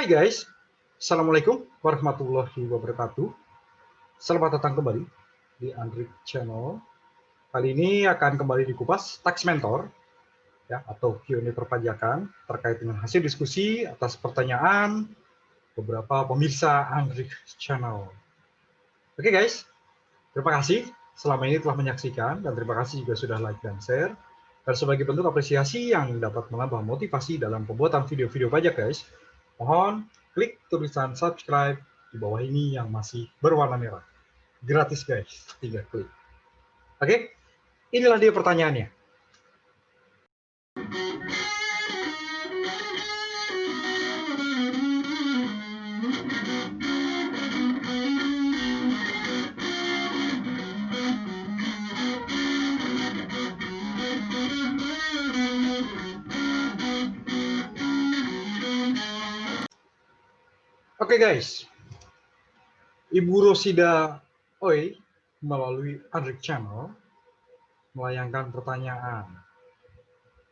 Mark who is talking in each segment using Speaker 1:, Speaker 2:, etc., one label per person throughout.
Speaker 1: Hai guys, Assalamualaikum warahmatullahi wabarakatuh. Selamat datang kembali di Andrik Channel. Kali ini akan kembali dikupas Tax Mentor ya, atau Q&A perpajakan terkait dengan hasil diskusi atas pertanyaan beberapa pemirsa Andrik Channel. Oke guys, terima kasih selama ini telah menyaksikan dan terima kasih juga sudah like dan share. Dan sebagai bentuk apresiasi yang dapat menambah motivasi dalam pembuatan video-video pajak guys, mohon klik tulisan subscribe di bawah ini yang masih berwarna merah. Gratis guys, tinggal klik. Oke, inilah dia pertanyaannya. Oke guys, Ibu Rosida Oi melalui Andrik Channel melayangkan pertanyaan.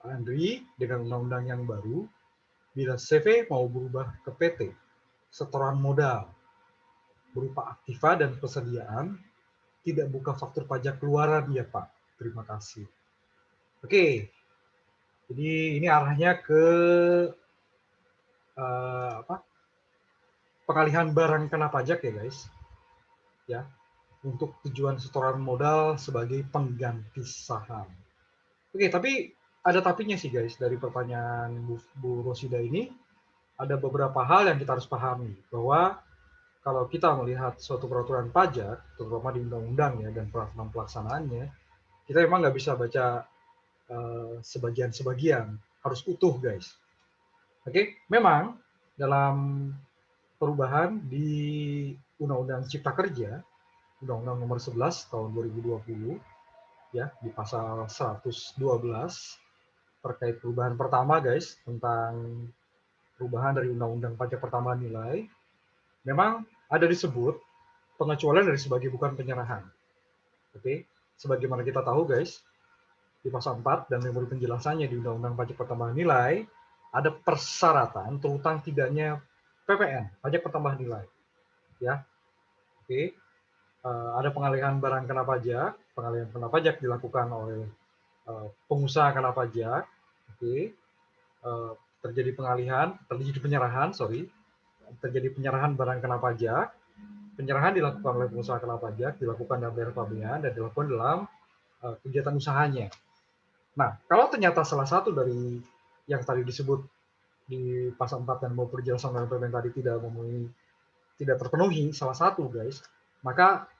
Speaker 1: Andri, dengan undang-undang yang baru, bila CV mau berubah ke PT, setoran modal berupa aktiva dan persediaan, tidak buka faktur pajak keluaran ya Pak. Terima kasih. Oke, jadi ini arahnya ke pengalihan barang kena pajak ya guys, ya, untuk tujuan setoran modal sebagai pengganti saham. Oke, tapi ada tapinya sih guys dari pertanyaan Bu Rosida ini. Ada beberapa hal yang kita harus pahami, bahwa kalau kita melihat suatu peraturan pajak, terutama di undang-undang ya dan peraturan pelaksanaannya, kita memang nggak bisa baca sebagian-sebagian, harus utuh guys. Oke, memang dalam perubahan di Undang-Undang Cipta Kerja, Undang-Undang Nomor 11 Tahun 2020, ya di pasal 112 terkait perubahan pertama guys, tentang perubahan dari Undang-Undang Pajak Pertambahan Nilai, memang ada disebut pengecualian dari sebagai bukan penyerahan. Oke, sebagaimana kita tahu guys, di pasal 4 dan memori penjelasannya di Undang-Undang Pajak Pertambahan Nilai, ada persyaratan terutang tidaknya PPN, pajak pertambahan nilai. Ya, oke. Ada pengalihan barang kena pajak. Pengalihan kena pajak dilakukan oleh pengusaha kena pajak. Oke. Terjadi penyerahan, terjadi penyerahan barang kena pajak. Penyerahan dilakukan oleh pengusaha kena pajak, dilakukan dalam daerah pabean dan dilakukan dalam kegiatan usahanya. Nah, kalau ternyata salah satu dari yang tadi disebut di pasal 4 dan mau penjelasan dalam PPN tadi tidak terpenuhi salah satu guys, maka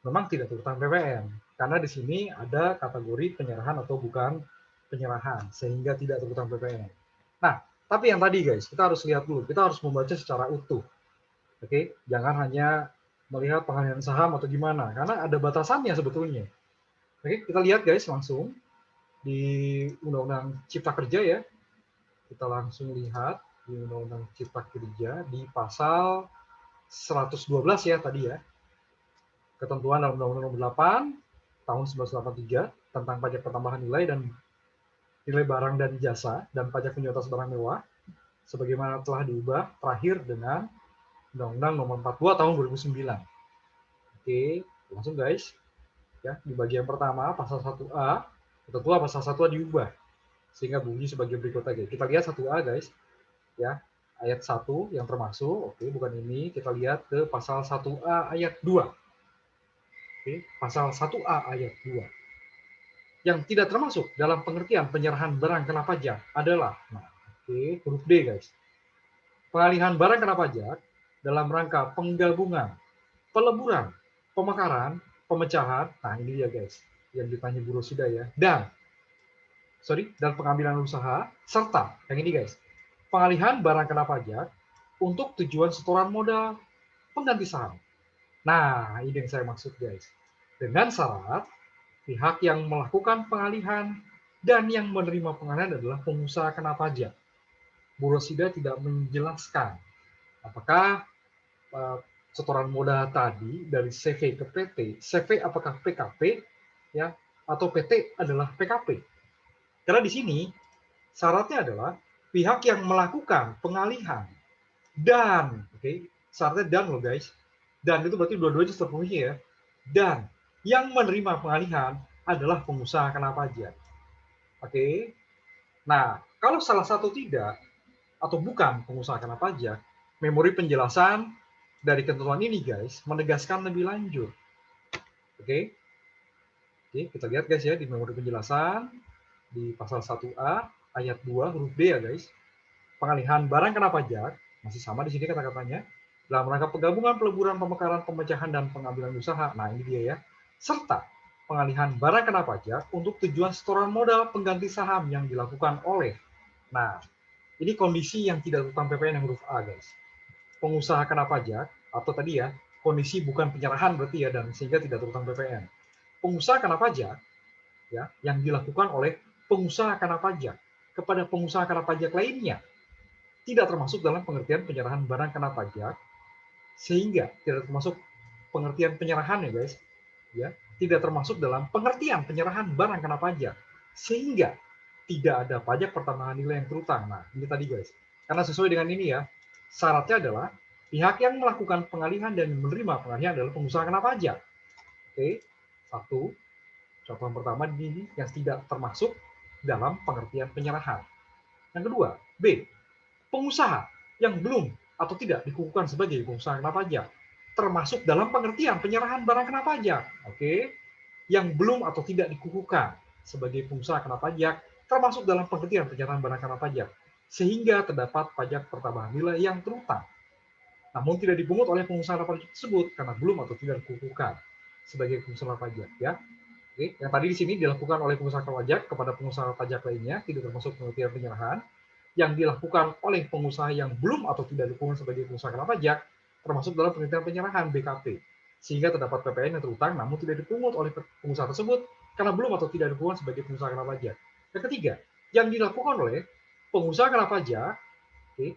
Speaker 1: memang tidak terutang PPN, karena di sini ada kategori penyerahan atau bukan penyerahan, sehingga tidak terutang PPN. Nah, tapi yang tadi guys, kita harus lihat dulu, kita harus membaca secara utuh. Oke, jangan hanya melihat pengalihan saham atau gimana, karena ada batasannya sebetulnya. Oke, kita lihat guys langsung di Undang-Undang Cipta Kerja ya. Kita langsung lihat di Undang-Undang Cipta Kerja di pasal 112 ya tadi ya. Ketentuan dalam Undang-Undang Nomor 8 tahun 1983 tentang pajak pertambahan nilai dan nilai barang dan jasa dan pajak penjualan atas barang mewah, sebagaimana telah diubah terakhir dengan Undang-Undang Nomor 42 tahun 2009. Oke, langsung guys. Ya, di bagian pertama pasal 1A, ketentuan pasal 1A diubah sehingga bunyi sebagai berikut aja. Kita lihat 1A guys. Ya, ayat 1 yang termasuk, oke, bukan ini, kita lihat ke pasal 1A ayat 2. Oke, pasal 1A ayat 2. Yang tidak termasuk dalam pengertian penyerahan barang kena pajak adalah, huruf D guys. Pengalihan barang kena pajak dalam rangka penggabungan, peleburan, pemekaran, pemecahan, nah ini dia guys, yang ditanya Bu Rosida ya, dan pengambilan usaha, serta, yang ini guys, pengalihan barang kena pajak untuk tujuan setoran modal pengganti saham. Nah, ini yang saya maksud guys. Dengan syarat pihak yang melakukan pengalihan dan yang menerima pengalihan adalah pengusaha kena pajak. Bu Rosida tidak menjelaskan apakah setoran modal tadi dari CV ke PT, CV apakah PKP ya atau PT adalah PKP. Karena di sini syaratnya adalah pihak yang melakukan pengalihan Dan, oke, syaratnya dan loh guys. Dan itu berarti dua-duanya terpenuhi ya. Dan yang menerima pengalihan adalah pengusaha kena pajak. Oke. Nah, kalau salah satu tidak atau bukan pengusaha kena pajak, memori penjelasan dari ketentuan ini guys menegaskan lebih lanjut. Oke. Oke, kita lihat guys ya di memori penjelasan di pasal 1A ayat 2 huruf D ya guys. Pengalihan barang kena pajak, masih sama di sini kata-katanya, dalam rangka penggabungan, peleburan, pemekaran, pemecahan, dan pengambilan usaha. Nah, ini dia ya. Serta pengalihan barang kena pajak untuk tujuan setoran modal pengganti saham yang dilakukan oleh. Nah, ini kondisi yang tidak utang PPN yang huruf A, guys. Pengusaha kena pajak, atau tadi ya, kondisi bukan penyerahan berarti ya, dan sehingga tidak terutang PPN. Pengusaha kena pajak, ya, yang dilakukan oleh pengusaha kena pajak kepada pengusaha kena pajak lainnya tidak termasuk dalam pengertian penyerahan barang kena pajak, sehingga tidak termasuk pengertian penyerahan ya guys, ya tidak termasuk dalam pengertian penyerahan barang kena pajak, sehingga tidak ada pajak pertambahan nilai yang terutang. Nah ini tadi guys, karena sesuai dengan ini ya, syaratnya adalah pihak yang melakukan pengalihan dan menerima pengalihan adalah pengusaha kena pajak. Oke, satu contoh yang pertama ini yang tidak termasuk dalam pengertian penyerahan. Yang kedua, B, pengusaha yang belum atau tidak dikukuhkan sebagai pengusaha kena pajak, termasuk dalam pengertian penyerahan barang kena pajak. Oke, yang belum atau tidak dikukuhkan sebagai pengusaha kena pajak, termasuk dalam pengertian penyerahan barang kena pajak, sehingga terdapat pajak pertambahan nilai yang terutang, namun tidak dipungut oleh pengusaha kena pajak tersebut karena belum atau tidak dikukuhkan sebagai pengusaha pajak. Ya, oke, yang tadi di sini dilakukan oleh pengusaha pajak kepada pengusaha pajak lainnya tidak termasuk pengertian penyerahan, yang dilakukan oleh pengusaha yang belum atau tidak dikukuhkan sebagai pengusaha kena pajak termasuk dalam pengertian penyerahan BKP, sehingga terdapat PPN yang terutang namun tidak dipungut oleh pengusaha tersebut karena belum atau tidak dikukuhkan sebagai pengusaha kena pajak. Yang ketiga, yang dilakukan oleh pengusaha kena pajak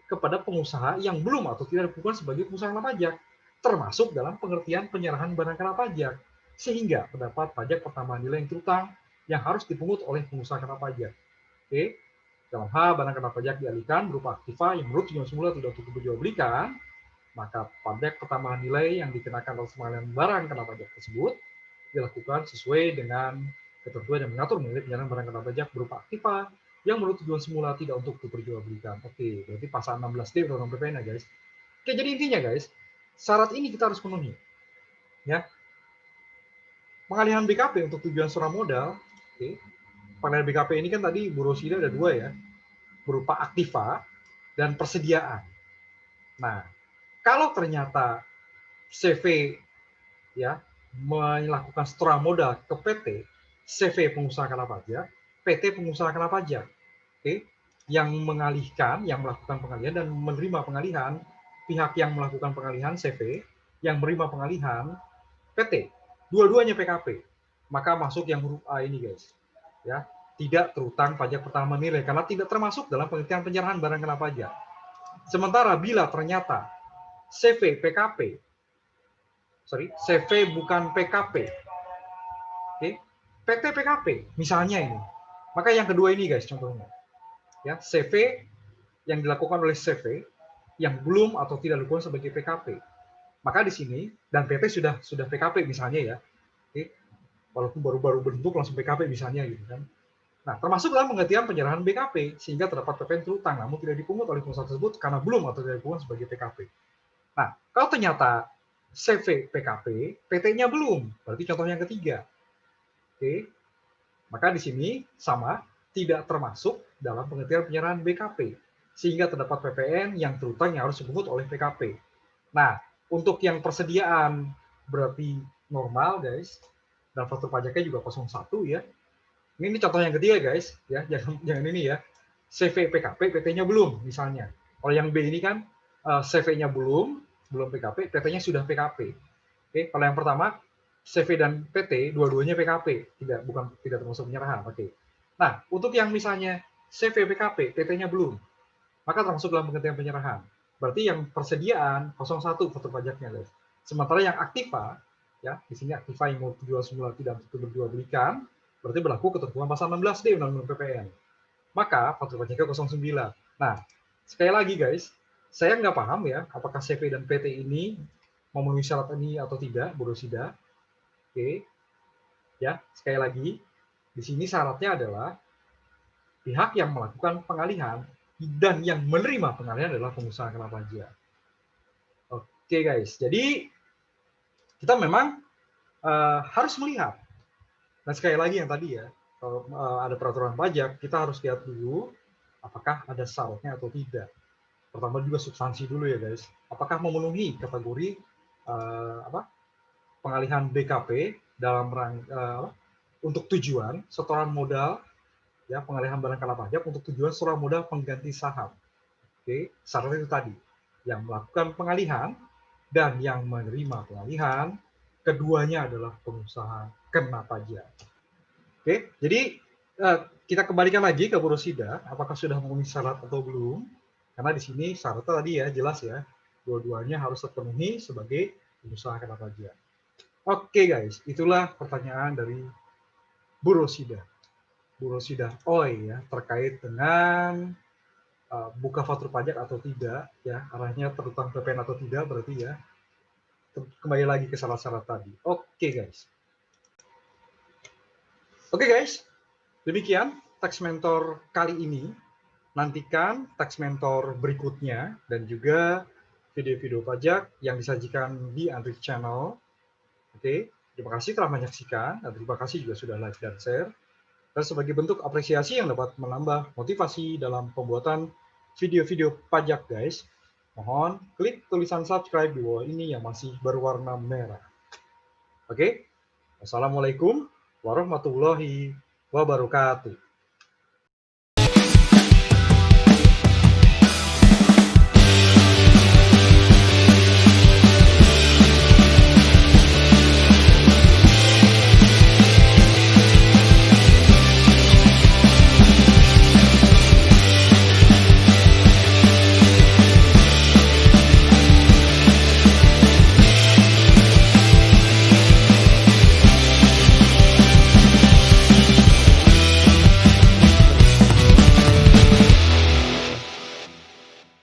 Speaker 1: kepada pengusaha yang belum atau tidak dikukuhkan sebagai pengusaha kena pajak, termasuk dalam pengertian penyerahan barang kena pajak, sehingga terdapat pajak pertambahan nilai yang terutang yang harus dipungut oleh pengusaha kena pajak. Oke, dalam hal barang kena pajak dialihkan berupa aktiva yang menurut tujuan semula tidak untuk diperjualbelikan, maka pajak pertambahan nilai yang dikenakan atas pengalihan barang kena pajak tersebut dilakukan sesuai dengan ketentuan yang mengatur mengenai penyerahan barang kena pajak berupa aktiva yang menurut tujuan semula tidak untuk diperjualbelikan. Oke, berarti pasal 16D Undang-Undang PPN ya guys. Oke, jadi intinya guys, syarat ini kita harus penuhi. Ya, pengalihan BKP untuk tujuan setoran modal, oke, pengalihan BKP ini kan tadi Bu Rosida ada dua ya, berupa aktiva dan persediaan. Nah, kalau ternyata CV ya melakukan setoran modal ke PT, CV pengusaha kena pajak, PT pengusaha kena pajak, oke, yang mengalihkan, yang melakukan pengalihan dan menerima pengalihan, pihak yang melakukan pengalihan CV, yang menerima pengalihan PT, dua-duanya PKP, maka masuk yang huruf A ini guys, ya tidak terutang pajak pertambahan nilai karena tidak termasuk dalam pengertian penyerahan barang kena pajak. Sementara bila ternyata CV PKP, CV bukan PKP, oke, PT PKP misalnya ini, maka yang kedua ini guys contohnya, ya CV yang dilakukan oleh CV yang belum atau tidak dilakukan sebagai PKP, maka di sini dan PT sudah PKP misalnya ya, oke, walaupun baru-baru bentuk langsung PKP misalnya gitu kan. Nah, termasuk dalam pengertian penyerahan BKP sehingga terdapat PPN terutang namun tidak dipungut oleh pengusaha tersebut karena belum atau tidak dipungut sebagai PKP. Nah, kalau ternyata CV PKP, PT-nya belum, berarti contoh yang ketiga. Oke, maka di sini sama, tidak termasuk dalam pengertian penyerahan BKP, sehingga terdapat PPN yang terutang yang harus dipungut oleh PKP. Nah, untuk yang persediaan berarti normal, guys, dan faktur pajaknya juga 01 ya. Ini contoh yang ketiga, guys, ya, jangan ini ya. CV PKP, PT-nya belum, misalnya. Kalau yang B ini kan CV-nya belum PKP, PT-nya sudah PKP. Oke, kalau yang pertama CV dan PT dua-duanya PKP, tidak termasuk penyerahan. Oke. Nah, untuk yang misalnya CV PKP, PT-nya belum, maka termasuk dalam pengertian penyerahan. Berarti yang persediaan 01 faktur pajaknya, guys. Sementara yang aktiva, ya, di sini aktiva yang mau dijual semula tidak untuk diperjualbelikan, berarti berlaku ketentuan pasal 16D Undang-Undang PPN. Maka faktur pajaknya 09. Nah, sekali lagi guys, Saya nggak paham ya, apakah CV dan PT ini memenuhi syarat ini atau tidak, Bu Rosida. Oke, ya sekali lagi, di sini syaratnya adalah pihak yang melakukan pengalihan dan yang menerima pengalihan adalah pengusaha kena pajak. Oke guys, jadi kita memang harus melihat. Dan sekali lagi yang tadi ya, kalau ada peraturan pajak, kita harus lihat dulu apakah ada syaratnya atau tidak. Pertama juga substansi dulu ya guys. Apakah memenuhi kategori pengalihan BKP dalam untuk tujuan setoran modal, ya pengalihan barang kena pajak untuk tujuan setoran modal pengganti saham. Oke, syarat itu tadi, yang melakukan pengalihan dan yang menerima pengalihan, keduanya adalah pengusaha kena pajak. Oke, jadi kita kembalikan lagi ke Bu Rosida, apakah sudah memenuhi syarat atau belum? Karena di sini syaratnya tadi ya jelas ya, dua-duanya harus terpenuhi sebagai pengusaha kena pajak. Oke guys, itulah pertanyaan dari Bu Rosida. Bu Rosida Oi ya, terkait dengan buka faktur pajak atau tidak, ya arahnya terutang PPN atau tidak berarti ya. Kembali lagi ke syarat-syarat tadi. Oke guys. Oke guys, demikian Tax Mentor kali ini. Nantikan Tax Mentor berikutnya dan juga video-video pajak yang disajikan di Android Channel. Oke, terima kasih telah menyaksikan dan terima kasih juga sudah like dan share. Dan sebagai bentuk apresiasi yang dapat menambah motivasi dalam pembuatan video-video pajak guys, mohon klik tulisan subscribe di bawah ini yang masih berwarna merah. Oke, wassalamualaikum warahmatullahi wabarakatuh.